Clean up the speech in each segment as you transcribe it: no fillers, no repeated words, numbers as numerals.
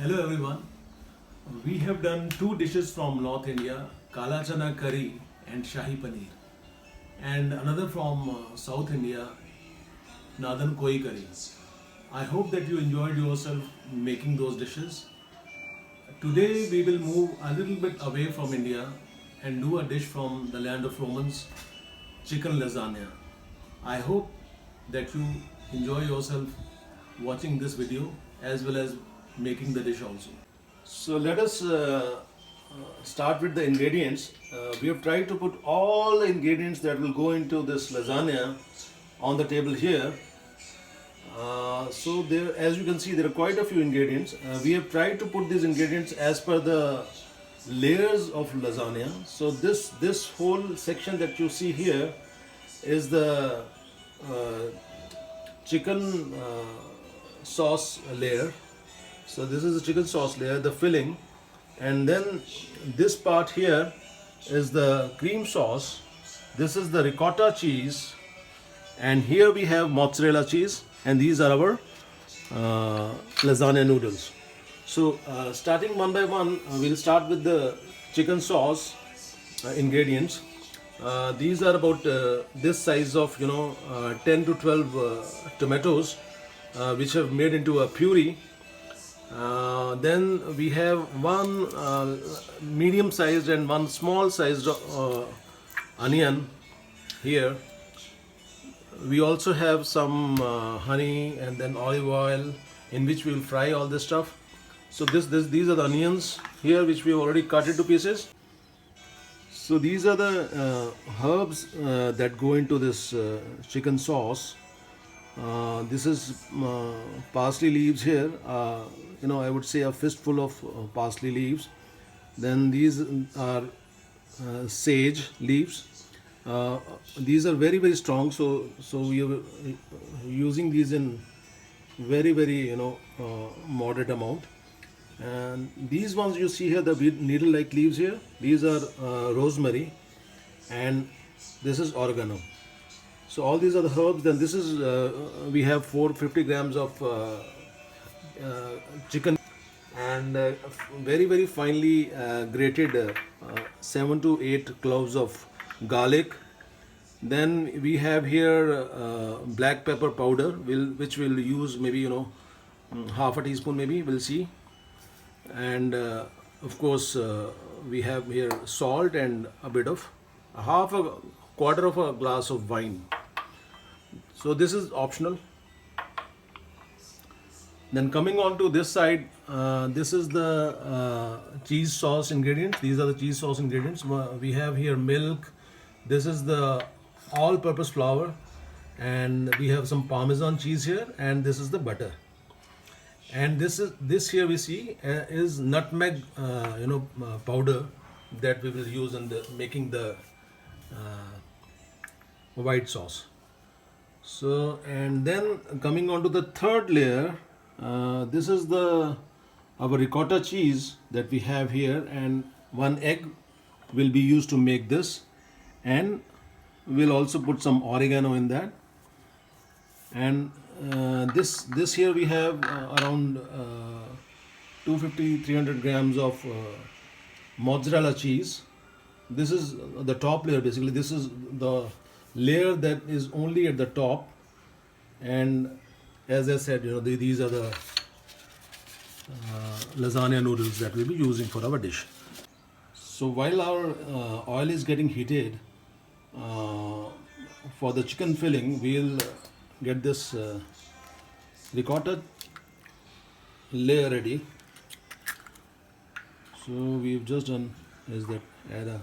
Hello everyone. We have done two dishes from North India, Kala Chana curry and Shahi Paneer, and another from South India, Nadan Koi curry. I hope that you enjoyed yourself making those dishes. Today we will move a little bit away from India and do a dish from the land of Romans, chicken lasagna. I hope that you enjoy yourself watching this video as well as making the dish also. So let us start with the ingredients. We have tried to put all the ingredients that will go into this lasagna on the table here. So there, as you can see, there are quite a few ingredients. We have tried to put these ingredients as per the layers of lasagna. So this whole section that you see here is the chicken sauce layer. So this is the chicken sauce layer, the filling, and then this part here is the cream sauce. This is the ricotta cheese, and here we have mozzarella cheese, and these are our lasagna noodles. So starting one by one, we'll start with the chicken sauce ingredients. These are about this size of 10 to 12 tomatoes, which have made into a puree. Then we have one medium sized and one small sized onion here. We also have some honey and then olive oil in which we will fry all this stuff. So these are the onions here which we have already cut into pieces. So these are the herbs that go into this chicken sauce. This is parsley leaves here. I would say a fistful of parsley leaves. Then these are sage leaves. These are very very strong. So we are using these in very very moderate amount. And these ones you see here, the needle like leaves here. These are rosemary, and this is oregano. So all these are the herbs. Then this is we have 450 grams of chicken, and very very finely grated 7 to 8 cloves of garlic. Then we have here black pepper powder, which we'll use maybe half a teaspoon, maybe we'll see. And of course we have here salt and a bit of quarter of a glass of wine. So this is optional. Then coming on to this side, this is the cheese sauce ingredients. These are the cheese sauce ingredients. We have here milk. This is the all-purpose flour, and we have some Parmesan cheese here, and this is the butter. And this here we see is nutmeg, powder that we will use in making the white sauce. So, and then coming on to the third layer, this is our ricotta cheese that we have here, and one egg will be used to make this, and we'll also put some oregano in that. And this here we have around 250-300 grams of mozzarella cheese. This is the top layer basically. This is the layer that is only at the top, and as I said, these are the lasagna noodles that we'll be using for our dish. So while our oil is getting heated, for the chicken filling, we'll get this ricotta layer ready. So we've just done is that add a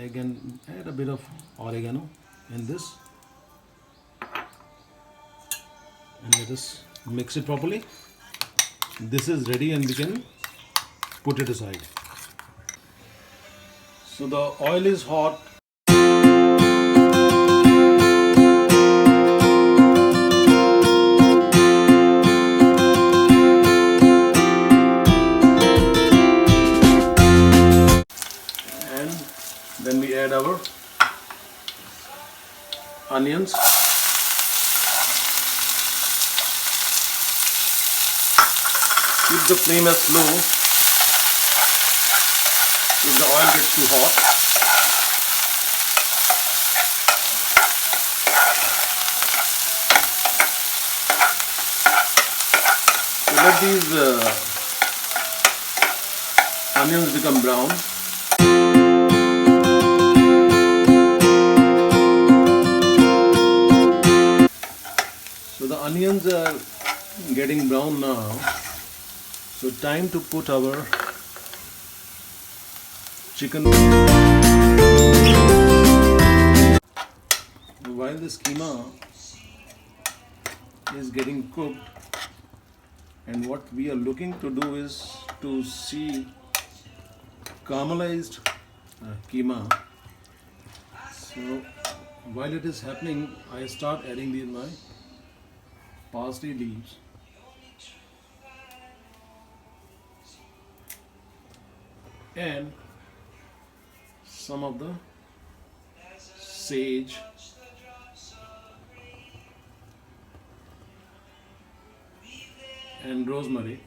egg and add a bit of oregano in this, and let us mix it properly. This is ready and we can put it aside. So the oil is hot. Then we add our onions. Keep the flame as slow if the oil gets too hot. So let these onions become brown. So the onions are getting brown now. So time to put our chicken. While this keema is getting cooked, and what we are looking to do is to see caramelized keema. So while it is happening, I start adding these my parsley leaves. And some of the sage and rosemary.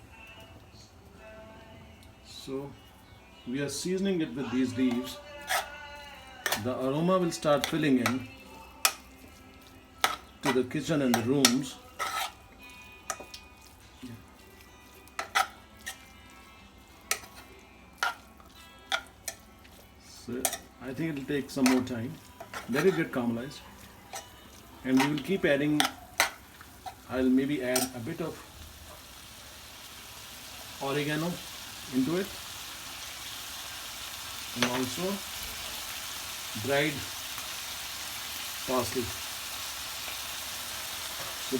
So we are seasoning it with these leaves. The aroma will start filling in to the kitchen and the rooms. So I think it will take some more time. Let it get caramelized, and we will keep adding. I'll maybe add a bit of oregano into it, and also dried parsley. So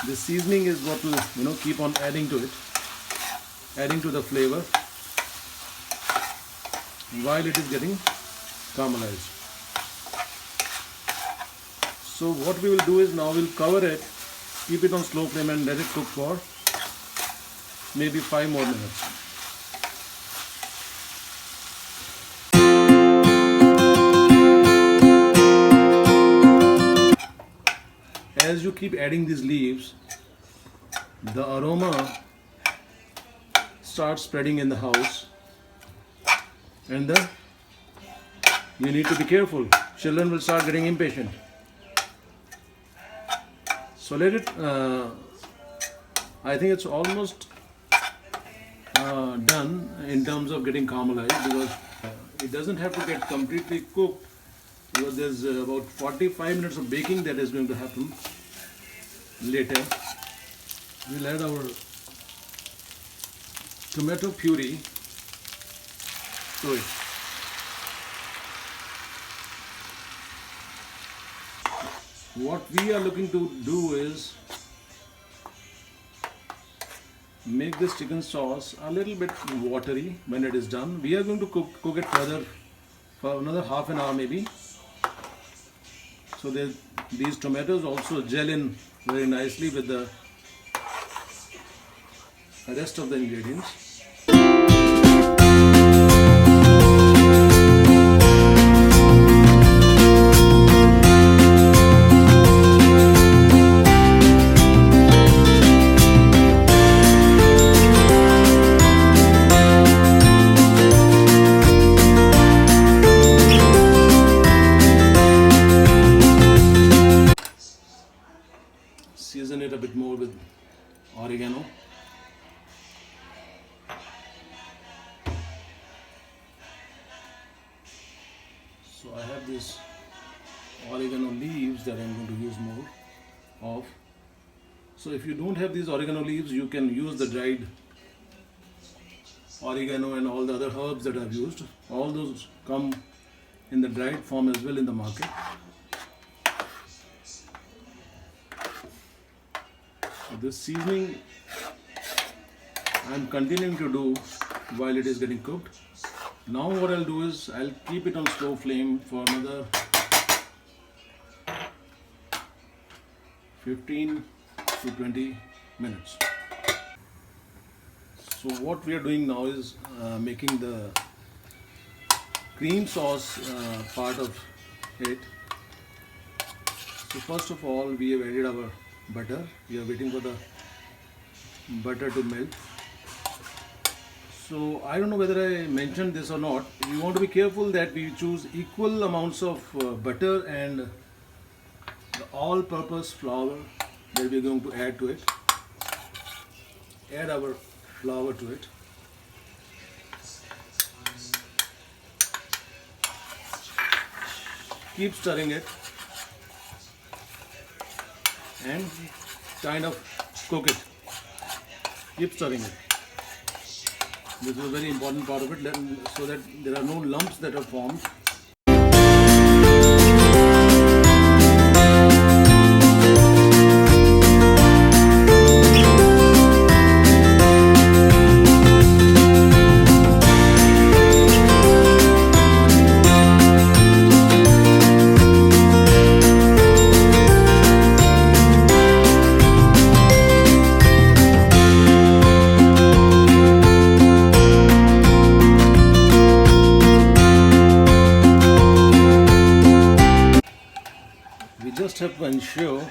this seasoning is what will keep on adding to it, adding to the flavor while it is getting caramelized. So what we will do is now we'll cover it, keep it on slow flame and let it cook for maybe 5 more minutes. As you keep adding these leaves, the aroma starts spreading in the house, and you need to be careful. Children will start getting impatient. So let it, I think it's almost done in terms of getting caramelized, because it doesn't have to get completely cooked, because there's about 45 minutes of baking that is going to happen later. We'll add our tomato puree to it. What we are looking to do is make this chicken sauce a little bit watery when it is done. We are going to cook it further for another half an hour maybe. So these tomatoes also gel in very nicely with the rest of the ingredients. Season it a bit more with oregano. So I have these oregano leaves that I'm going to use more of. So if you don't have these oregano leaves, you can use the dried oregano and all the other herbs that I've used. All those come in the dried form as well in the market. This seasoning I'm continuing to do while it is getting cooked. Now what I'll do is I'll keep it on slow flame for another 15 to 20 minutes. So what we are doing now is making the cream sauce part of it. So first of all, we have added our butter. We are waiting for the butter to melt. So I don't know whether I mentioned this or not. We want to be careful that we choose equal amounts of butter and the all-purpose flour that we are going to add to it. Add our flour to it. Keep stirring it and kind of cook it. Keep stirring it. This is a very important part of it, so that there are no lumps that are formed. We just have to ensure,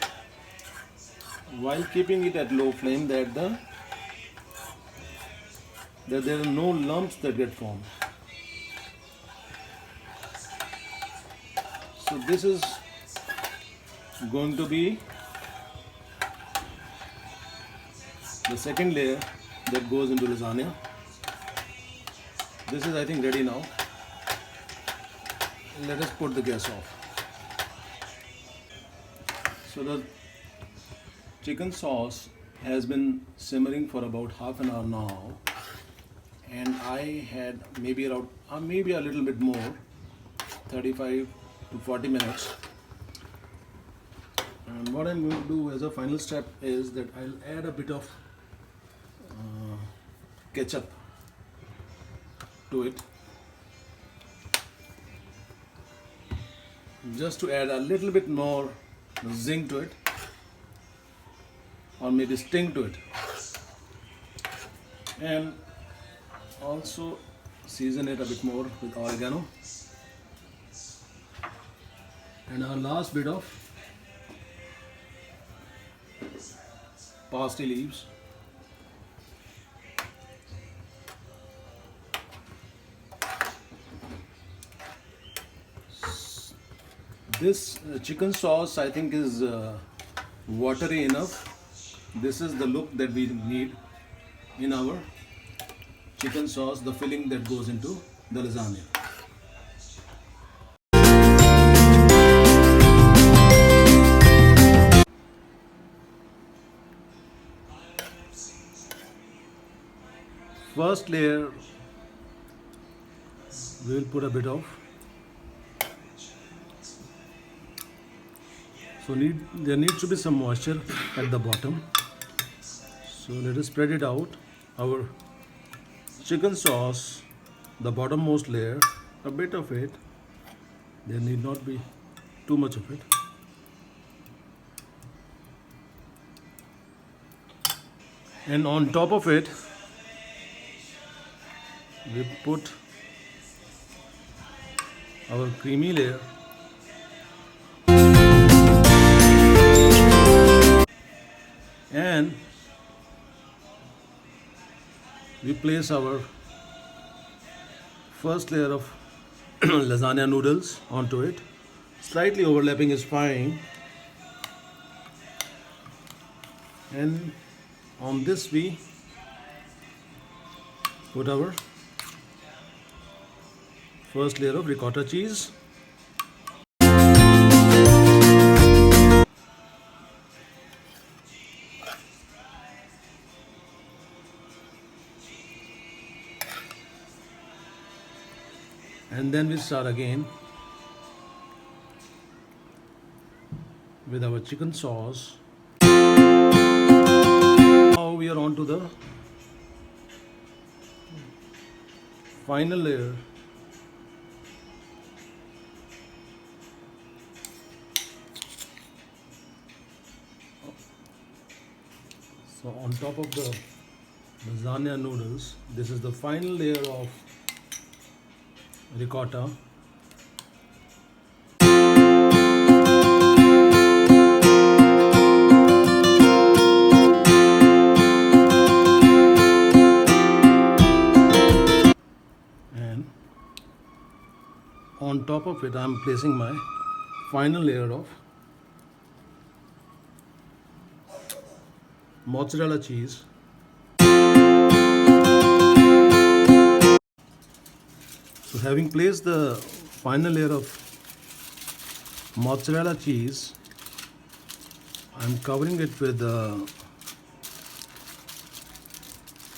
while keeping it at low flame, that there are no lumps that get formed. So this is going to be the second layer that goes into lasagna. This is, I think, ready now. Let us put the gas off. So the chicken sauce has been simmering for about half an hour now, and I had maybe around maybe a little bit more, 35 to 40 minutes. And what I'm going to do as a final step is that I'll add a bit of ketchup to it, just to add a little bit more zing to it, or maybe sting to it, and also season it a bit more with oregano, and our last bit of parsley leaves. This chicken sauce, I think, is watery enough. This is the look that we need in our chicken sauce, the filling that goes into the lasagna. First layer, we will put a bit of. So there needs to be some moisture at the bottom. So let us spread it out. Our chicken sauce, the bottommost layer, a bit of it. There need not be too much of it. And on top of it, we put our creamy layer. And we place our first layer of lasagna noodles onto it. Slightly overlapping is fine. And on this we put our first layer of ricotta cheese. And then we start again with our chicken sauce. Now we are on to the final layer. So on top of the lasagna noodles, this is the final layer of ricotta. on top of it I'm placing my final layer of mozzarella cheese. So having placed the final layer of mozzarella cheese, I'm covering it with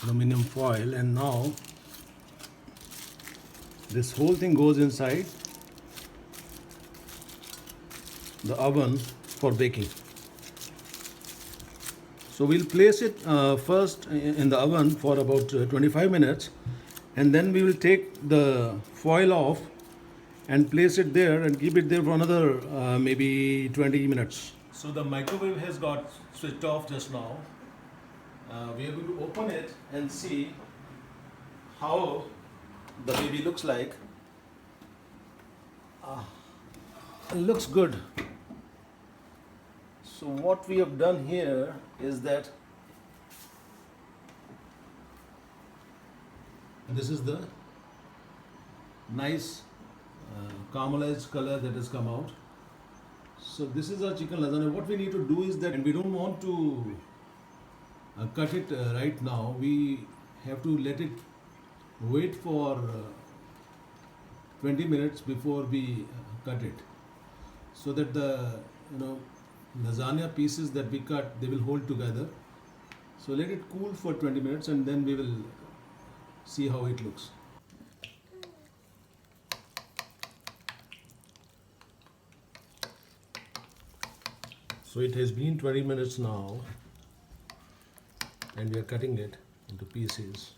aluminum foil, and now this whole thing goes inside the oven for baking. So we'll place it first in the oven for about 25 minutes, and then we will take the foil off and place it there and keep it there for another maybe 20 minutes. So the microwave has got switched off just now. We are going to open it and see how the baby looks like. It looks good. So what we have done here is that this is the nice caramelized color that has come out. So this is our chicken lasagna. What we need to do is that, and we don't want to cut it right now. We have to let it wait for 20 minutes before we cut it, so that the lasagna pieces that we cut, they will hold together. So let it cool for 20 minutes and then we will see how it looks. So it has been 20 minutes now and we are cutting it into pieces.